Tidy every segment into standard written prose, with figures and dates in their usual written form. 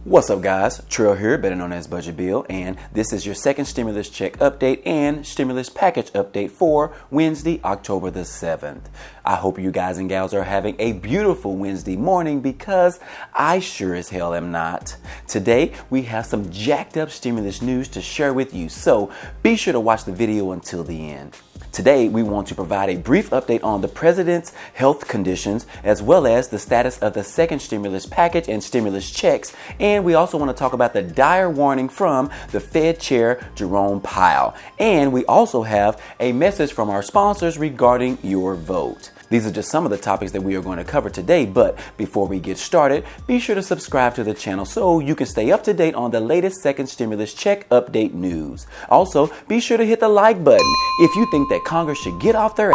What's up, guys? Trill here, better known as Budget Bill, and this is your second stimulus check update and stimulus package update for Wednesday, October the 7th. I hope you guys and gals are having a beautiful Wednesday morning because I sure as hell am not. Today, we have some jacked up stimulus news to share with you, so be sure to watch the video until the end. Today, we want to provide a brief update on the president's health conditions, as well as the status of the second stimulus package and stimulus checks. And we also want to talk about the dire warning from the Fed Chair, Jerome Powell. And we also have a message from our sponsors regarding your vote. These are just some of the topics that we are going to cover today, but before we get started, be sure to subscribe to the channel so you can stay up to date on the latest second stimulus check update news. Also, be sure to hit the like button if you think that Congress should get off their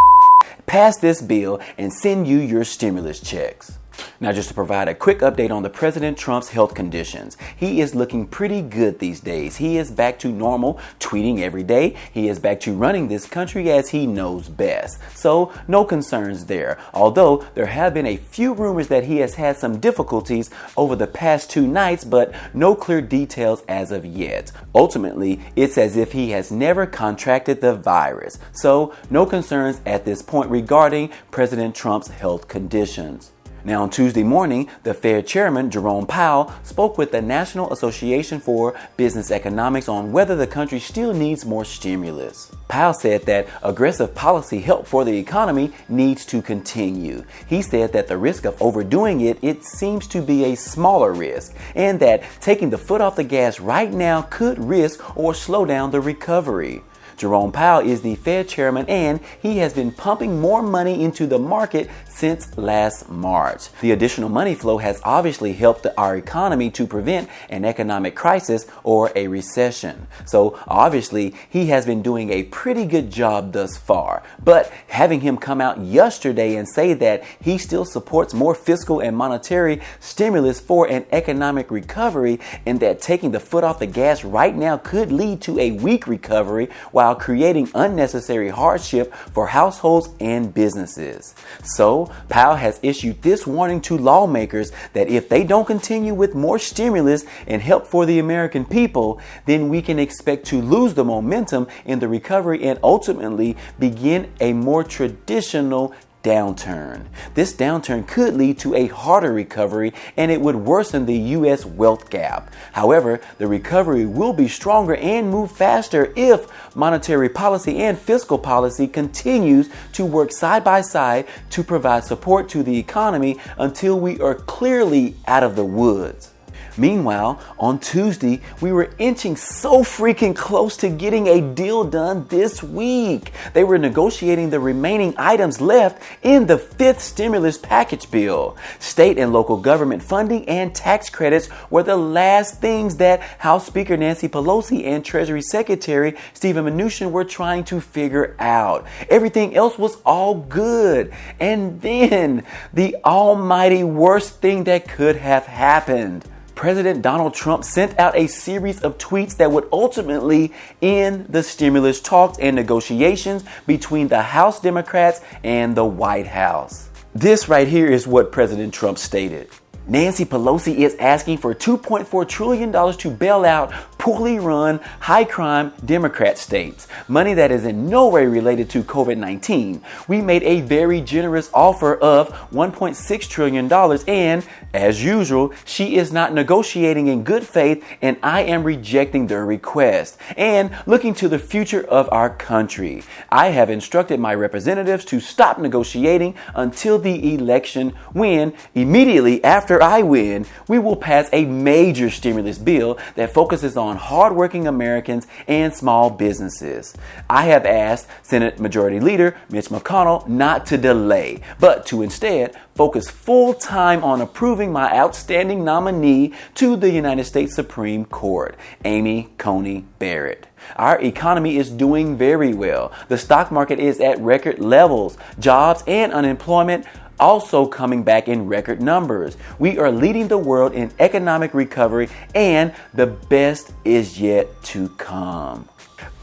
pass this bill and send you your stimulus checks. Now, just to provide a quick update on the President Trump's health conditions. He is looking pretty good these days. He is back to normal, tweeting every day. He is back to running this country as he knows best. So, no concerns there. Although, there have been a few rumors that he has had some difficulties over the past 2 nights, but no clear details as of yet. Ultimately, it's as if he has never contracted the virus. So, no concerns at this point regarding President Trump's health conditions. Now, on Tuesday morning, the Fed Chairman, Jerome Powell, spoke with the National Association for Business Economics on whether the country still needs more stimulus. Powell said that aggressive policy help for the economy needs to continue. He said that the risk of overdoing it seems to be a smaller risk, and that taking the foot off the gas right now could risk or slow down the recovery. Jerome Powell is the Fed chairman, and he has been pumping more money into the market since last March. The additional money flow has obviously helped our economy to prevent an economic crisis or a recession. So obviously, he has been doing a pretty good job thus far. But having him come out yesterday and say that he still supports more fiscal and monetary stimulus for an economic recovery, and that taking the foot off the gas right now could lead to a weak recovery while creating unnecessary hardship for households and businesses. So, Powell has issued this warning to lawmakers that if they don't continue with more stimulus and help for the American people, then we can expect to lose the momentum in the recovery and ultimately begin a more traditional downturn. This downturn could lead to a harder recovery, and it would worsen the U.S. wealth gap. However, the recovery will be stronger and move faster if monetary policy and fiscal policy continues to work side by side to provide support to the economy until we are clearly out of the woods. Meanwhile, on Tuesday, we were inching so freaking close to getting a deal done this week. They were negotiating the remaining items left in the 5th stimulus package bill. State and local government funding and tax credits were the last things that House Speaker Nancy Pelosi and Treasury Secretary Steven Mnuchin were trying to figure out. Everything else was all good. And then the almighty worst thing that could have happened. President Donald Trump sent out a series of tweets that would ultimately end the stimulus talks and negotiations between the House Democrats and the White House. This right here is what President Trump stated. Nancy Pelosi is asking for $2.4 trillion to bail out poorly run, high-crime Democrat states, money that is in no way related to COVID-19. We made a very generous offer of $1.6 trillion, and as usual, she is not negotiating in good faith, and I am rejecting their request and looking to the future of our country. I have instructed my representatives to stop negotiating until the election, when immediately after I win, we will pass a major stimulus bill that focuses on hardworking Americans and small businesses. I have asked Senate Majority Leader Mitch McConnell not to delay, but to instead focus full time on approving my outstanding nominee to the United States Supreme Court, Amy Coney Barrett. Our economy is doing very well. The stock market is at record levels. Jobs and unemployment also coming back in record numbers. We are leading the world in economic recovery, and the best is yet to come.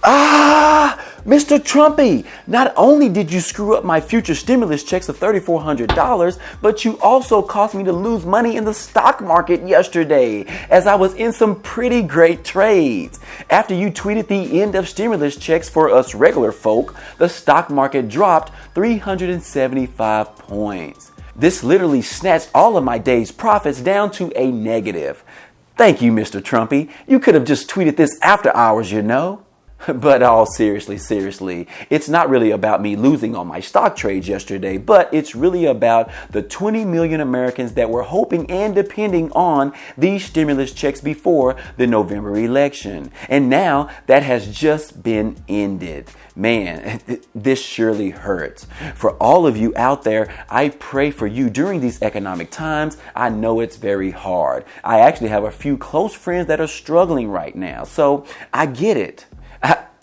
Mr. Trumpy, not only did you screw up my future stimulus checks of $3,400, but you also caused me to lose money in the stock market yesterday, as I was in some pretty great trades. After you tweeted the end of stimulus checks for us regular folk, the stock market dropped 375 points. This literally snatched all of my day's profits down to a negative. Thank you, Mr. Trumpy. You could have just tweeted this after hours, you know. But all seriously, it's not really about me losing on my stock trades yesterday, but it's really about the 20 million Americans that were hoping and depending on these stimulus checks before the November election. And now that has just been ended. Man, this surely hurts. For all of you out there, I pray for you during these economic times. I know it's very hard. I actually have a few close friends that are struggling right now, so I get it.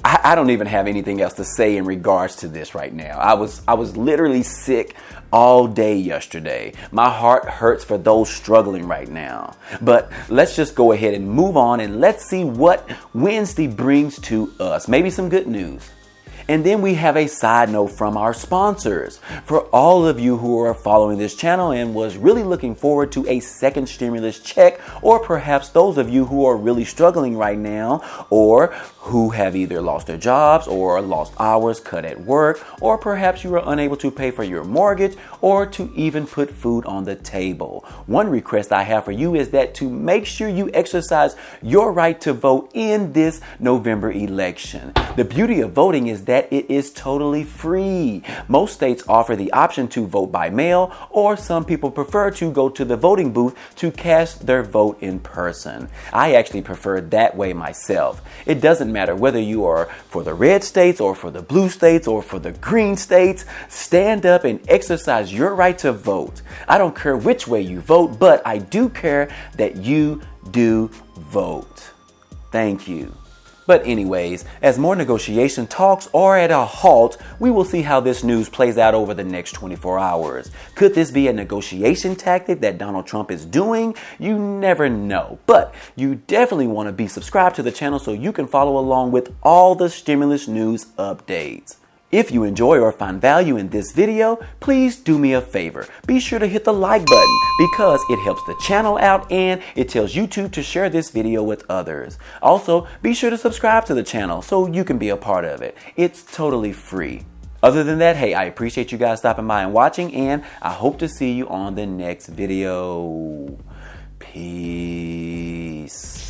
I don't even have anything else to say in regards to this right now. I was literally sick all day yesterday. My heart hurts for those struggling right now. But let's just go ahead and move on, and let's see what Wednesday brings to us. Maybe some good news. And then we have a side note from our sponsors. For all of you who are following this channel and was really looking forward to a second stimulus check, or perhaps those of you who are really struggling right now, or who have either lost their jobs or lost hours cut at work, or perhaps you are unable to pay for your mortgage or to even put food on the table. One request I have for you is that to make sure you exercise your right to vote in this November election. The beauty of voting is that it is totally free. Most states offer the option to vote by mail, or some people prefer to go to the voting booth to cast their vote in person. I actually prefer that way myself. It doesn't matter whether you are for the red states or for the blue states or for the green states. Stand up and exercise your right to vote. I don't care which way you vote, but I do care that you do vote. Thank you. But anyways, as more negotiation talks are at a halt, we will see how this news plays out over the next 24 hours. Could this be a negotiation tactic that Donald Trump is doing? You never know. But you definitely want to be subscribed to the channel so you can follow along with all the stimulus news updates. If you enjoy or find value in this video, please do me a favor. Be sure to hit the like button because it helps the channel out and it tells YouTube to share this video with others. Also, be sure to subscribe to the channel so you can be a part of it. It's totally free. Other than that, hey, I appreciate you guys stopping by and watching, and I hope to see you on the next video. Peace.